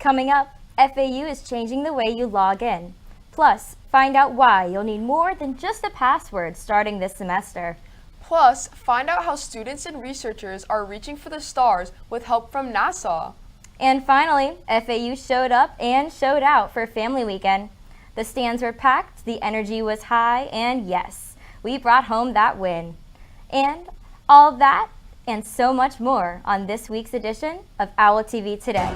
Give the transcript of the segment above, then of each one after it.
Coming up, FAU is changing the way you log in. Plus, find out why you'll need more than just a password starting this semester. Plus, find out how students and researchers are reaching for the stars with help from NASA. And finally, FAU showed up and showed out for Family Weekend. The stands were packed, the energy was high, and yes, we brought home that win. And all that and so much more on this week's edition of OwlTV Today.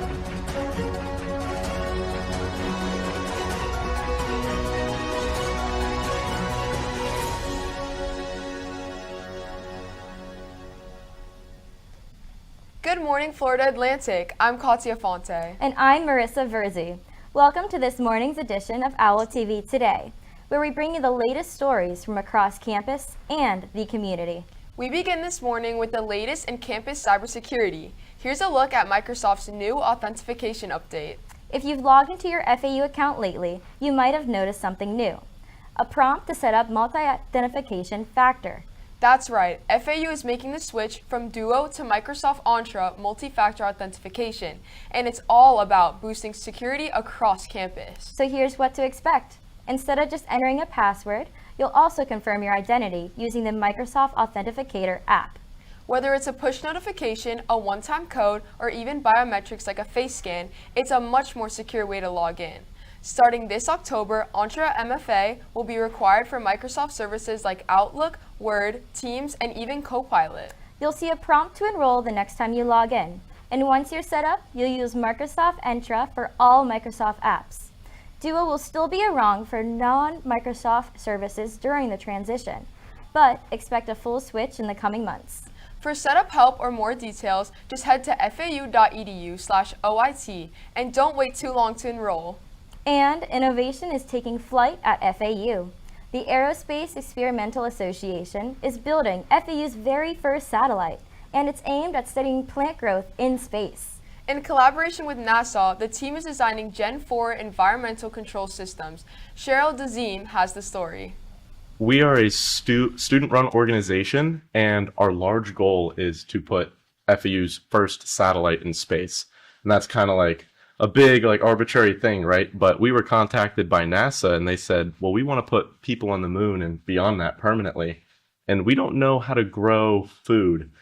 Good morning, Florida Atlantic. I'm Katya Fonte. And I'm Marissa Verzi. Welcome to this morning's edition of OwlTV Today, where we bring you the latest stories from across campus and the community. We begin this morning with the latest in campus cybersecurity. Here's a look at Microsoft's new authentication update. If you've logged into your FAU account lately, you might have noticed something new. A prompt to set up multi-identification factor. That's right, FAU is making the switch from Duo to Microsoft Entra multi-factor authentication, and it's all about boosting security across campus. So here's what to expect. Instead of just entering a password, you'll also confirm your identity using the Microsoft Authenticator app. Whether it's a push notification, a one-time code, or even biometrics like a face scan, it's a much more secure way to log in. Starting this October, Entra MFA will be required for Microsoft services like Outlook, Word, Teams, and even Copilot. You'll see a prompt to enroll the next time you log in. And once you're set up, you'll use Microsoft Entra for all Microsoft apps. Duo will still be around for non-Microsoft services during the transition, but expect a full switch in the coming months. For setup help or more details, just head to fau.edu/OIT and don't wait too long to enroll. And innovation is taking flight at FAU. The Aerospace Experimental Association is building FAU's very first satellite, and it's aimed at studying plant growth in space. In collaboration with NASA, the team is designing Gen 4 environmental control systems. Sheryl Dezeme has the story. We are a student-run organization, and our large goal is to put FAU's first satellite in space. And that's kind of like a big, arbitrary thing, right? But we were contacted by NASA, and they said, well, we want to put people on the moon and beyond that permanently. And we don't know how to grow food,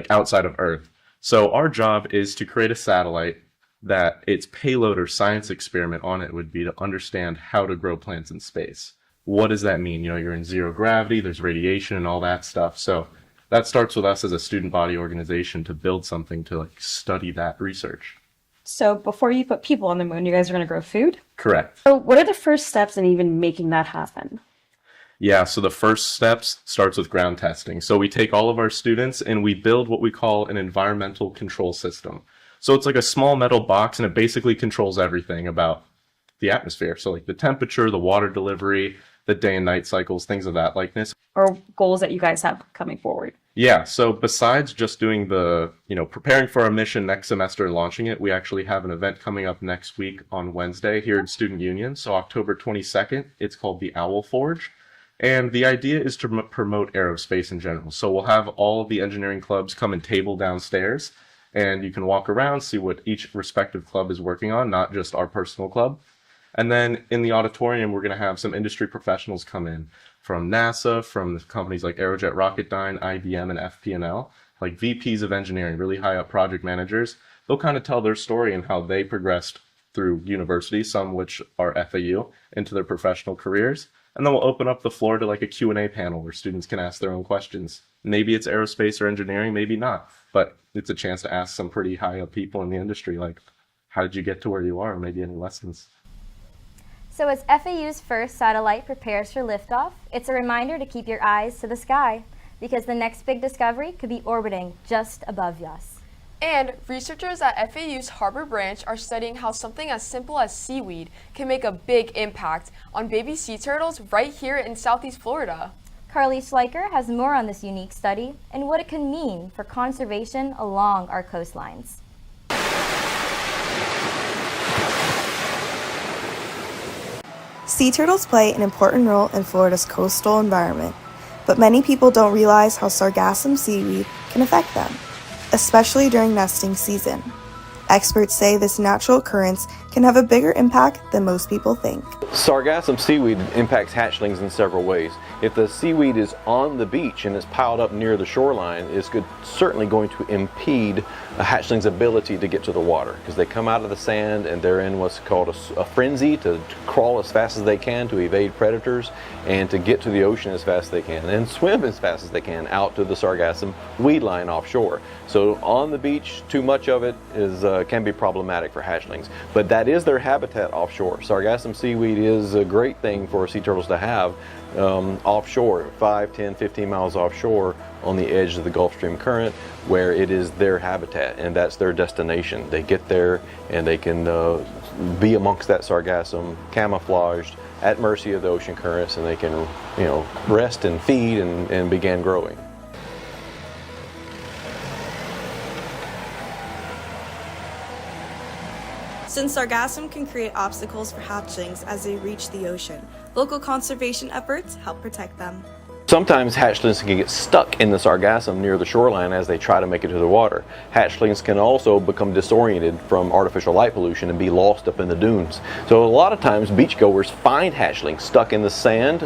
outside of Earth. So our job is to create a satellite that its payload or science experiment on it would be to understand how to grow plants in space. What does that mean? You're in zero gravity, there's radiation and all that stuff. So that starts with us as a student body organization to build something to study that research. So before you put people on the moon, you guys are going to grow food? Correct. So what are the first steps in even making that happen? Yeah, so the first steps starts with ground testing. So we take all of our students and we build what we call an environmental control system. So it's like a small metal box, and it basically controls everything about the atmosphere. So the temperature, the water delivery, the day and night cycles, things of that likeness. Or goals that you guys have coming forward? Yeah, so besides just doing the, preparing for our mission next semester and launching it, we actually have an event coming up next week on Wednesday here in Student Union. So October 22nd, it's called the Owl Forge. And the idea is to promote aerospace in general. So we'll have all of the engineering clubs come and table downstairs, and you can walk around, see what each respective club is working on, not just our personal club. And then in the auditorium, we're going to have some industry professionals come in from NASA, from the companies like Aerojet Rocketdyne, IBM, and FP&L, VPs of engineering, really high up project managers. They'll kind of tell their story and how they progressed through university, some which are FAU, into their professional careers. And then we'll open up the floor to a Q&A panel where students can ask their own questions. Maybe it's aerospace or engineering, maybe not. But it's a chance to ask some pretty high up people in the industry, how did you get to where you are? Maybe any lessons. So as FAU's first satellite prepares for liftoff, it's a reminder to keep your eyes to the sky, because the next big discovery could be orbiting just above us. And researchers at FAU's Harbor Branch are studying how something as simple as seaweed can make a big impact on baby sea turtles right here in Southeast Florida. Carleigh Schleicher has more on this unique study and what it can mean for conservation along our coastlines. Sea turtles play an important role in Florida's coastal environment, but many people don't realize how Sargassum seaweed can affect them, especially during nesting season. Experts say this natural occurrence can have a bigger impact than most people think. Sargassum seaweed impacts hatchlings in several ways. If the seaweed is on the beach and is piled up near the shoreline, it's certainly going to impede a hatchling's ability to get to the water, because they come out of the sand and they're in what's called a frenzy to crawl as fast as they can to evade predators and to get to the ocean as fast as they can and swim as fast as they can out to the Sargassum weed line offshore. So on the beach, too much of it can be problematic for hatchlings, but that is their habitat offshore. Sargassum seaweed is a great thing for sea turtles to have offshore, 5, 10, 15 miles offshore on the edge of the Gulf Stream current, where it is their habitat and that's their destination. They get there and they can be amongst that sargassum, camouflaged, at mercy of the ocean currents, and they can, rest and feed and begin growing. Since sargassum can create obstacles for hatchlings as they reach the ocean, local conservation efforts help protect them. Sometimes hatchlings can get stuck in the sargassum near the shoreline as they try to make it to the water. Hatchlings can also become disoriented from artificial light pollution and be lost up in the dunes. So a lot of times beachgoers find hatchlings stuck in the sand,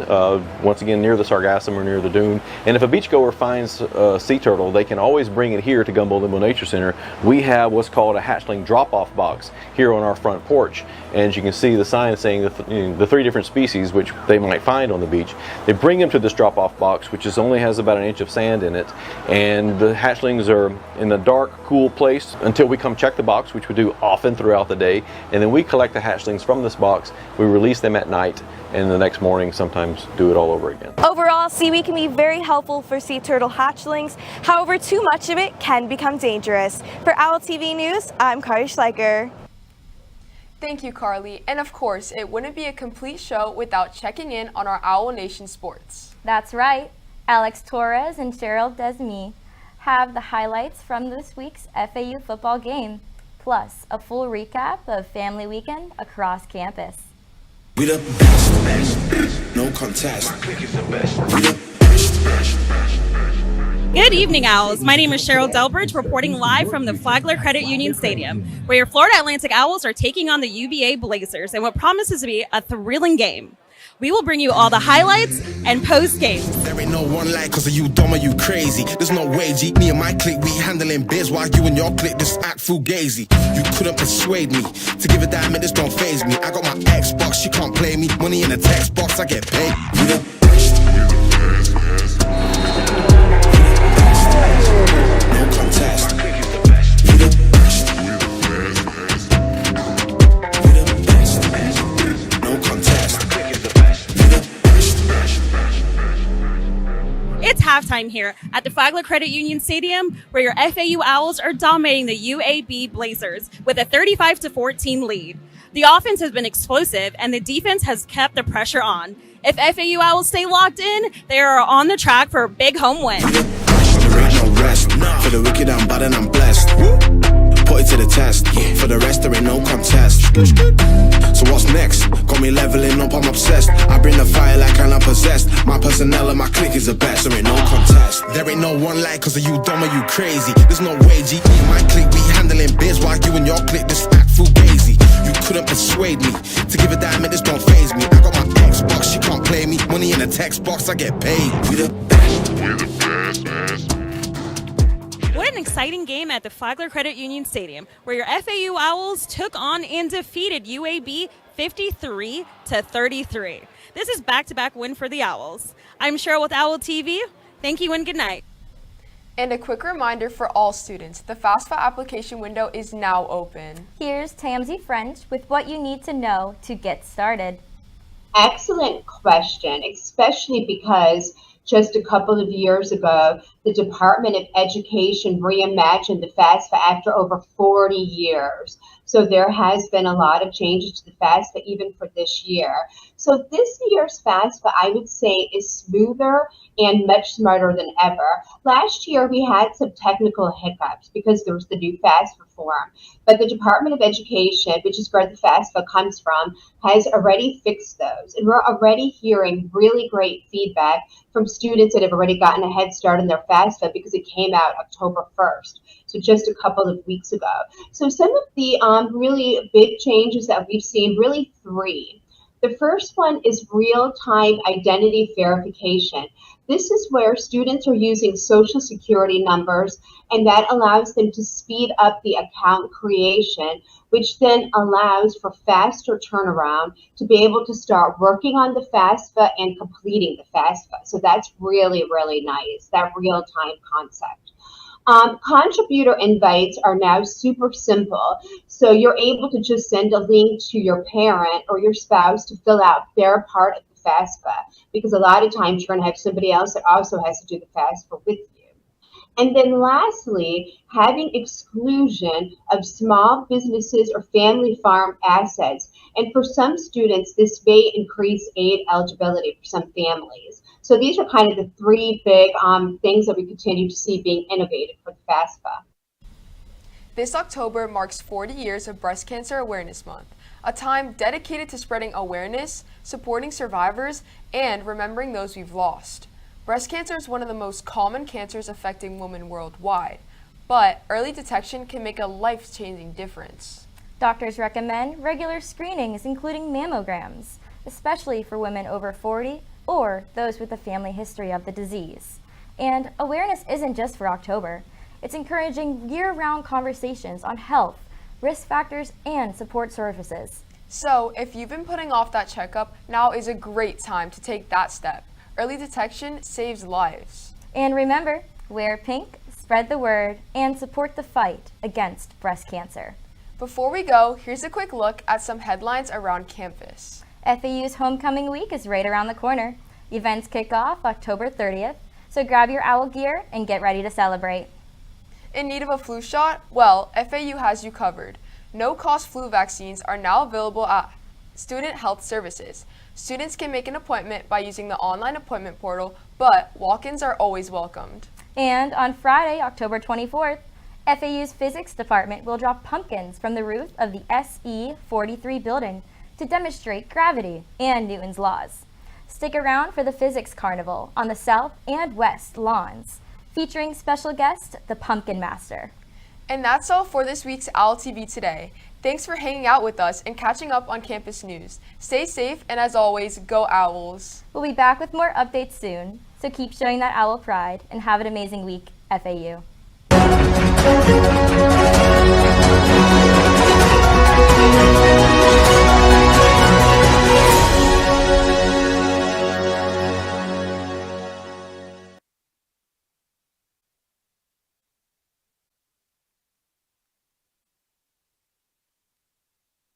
once again near the sargassum or near the dune. And if a beachgoer finds a sea turtle, they can always bring it here to Gumbo Limbo Nature Center. We have what's called a hatchling drop-off box here on our front porch. And you can see the sign saying the 3 different species which they might find on the beach. They bring them to this drop-off box, which only has about 1 inch of sand in it, and the hatchlings are in a dark, cool place until we come check the box, which we do often throughout the day, and then we collect the hatchlings from this box. We release them at night, and the next morning sometimes do it all over again. Overall, seaweed can be very helpful for sea turtle hatchlings. However, too much of it can become dangerous. For OwlTV News, I'm Carleigh Schleicher. Thank you, Carleigh. And of course, it wouldn't be a complete show without checking in on our Owl Nation sports. That's right. Alexis Torres and Sheryl Dezeme have the highlights from this week's FAU football game, plus a full recap of Family Weekend across campus. We the best, no contest. We the best. Good evening, Owls. My name is Sheryl Delbridge, reporting live from the Flagler Credit Union Stadium, where your Florida Atlantic Owls are taking on the UVA Blazers in what promises to be a thrilling game. We will bring you all the highlights and post-games. There ain't no one like, cause you dumb or you crazy. There's no way, G. Me and my clique, we handling biz while you and your clique just act fugazi. You couldn't persuade me to give a damn, and this don't faze me. I got my Xbox, she can't play me. Money in a text box, I get paid. We the best. No contest. We the best. We the best. No contest. It's halftime here at the Flagler Credit Union Stadium, where your FAU Owls are dominating the UAB Blazers with a 35-14 lead. The offense has been explosive, and the defense has kept the pressure on. If FAU Owls stay locked in, they are on the track for a big home win. There ain't no rest. For the wicked, I'm bad and I'm blessed. Put it to the test. For the rest, there ain't no contest. So what's next? Got me leveling up, I'm obsessed. I bring the fire like I'm possessed. My personnel and my clique is the best. There ain't no contest. There ain't no one like, cause you dumb or you crazy. There's no way, G. Me and my clique, we handling biz while you and your clique just act fugazi. You couldn't persuade me to give a damn, and this don't faze me. I got my Xbox, she can't play me. Money in a text box, I get paid. We the best. We the best. What an exciting game at the Flagler Credit Union Stadium, where your FAU Owls took on and defeated UAB 53-33. This is back-to-back win for the Owls. I'm Sheryl with OwlTV. Thank you and good night. And a quick reminder for all students, the FAFSA application window is now open. Here's Tamsy French with what you need to know to get started. Excellent question, especially because just a couple of years ago, the Department of Education reimagined the FAFSA after over 40 years. So there has been a lot of changes to the FAFSA even for this year. So this year's FAFSA, I would say, is smoother and much smarter than ever. Last year, we had some technical hiccups because there was the new FAFSA form. But the Department of Education, which is where the FAFSA comes from, has already fixed those. And we're already hearing really great feedback from students that have already gotten a head start in their FAFSA because it came out October 1st. So so just a couple of weeks ago. So some of the really big changes that we've seen, really three. The first one is real-time identity verification. This is where students are using social security numbers, and that allows them to speed up the account creation, which then allows for faster turnaround to be able to start working on the FAFSA and completing the FAFSA. So that's really, really nice, that real-time concept. Contributor invites are now super simple. So you're able to just send a link to your parent or your spouse to fill out their part of the FAFSA, because a lot of times you're going to have somebody else that also has to do the FAFSA with you. And then lastly, having exclusion of small businesses or family farm assets. And for some students, this may increase aid eligibility for some families. So these are kind of the three big things that we continue to see being innovated for the FAFSA. This October marks 40 years of Breast Cancer Awareness Month, a time dedicated to spreading awareness, supporting survivors, and remembering those we've lost. Breast cancer is one of the most common cancers affecting women worldwide, but early detection can make a life-changing difference. Doctors recommend regular screenings, including mammograms, especially for women over 40 or those with a family history of the disease. And awareness isn't just for October. It's encouraging year-round conversations on health, risk factors, and support services. So, if you've been putting off that checkup, now is a great time to take that step. Early detection saves lives. And remember, wear pink, spread the word, and support the fight against breast cancer. Before we go, here's a quick look at some headlines around campus. FAU's Homecoming Week is right around the corner. Events kick off October 30th, so grab your owl gear and get ready to celebrate. In need of a flu shot? Well, FAU has you covered. No-cost flu vaccines are now available at Student Health Services. Students can make an appointment by using the online appointment portal, but walk-ins are always welcomed. And on Friday, October 24th, FAU's Physics Department will drop pumpkins from the roof of the SE43 building to demonstrate gravity and Newton's laws. Stick around for the Physics Carnival on the south and west lawns, featuring special guest, the Pumpkin Master. And that's all for this week's OwlTV Today. Thanks for hanging out with us and catching up on campus news. Stay safe, and as always, go Owls. We'll be back with more updates soon, so keep showing that owl pride and have an amazing week, FAU.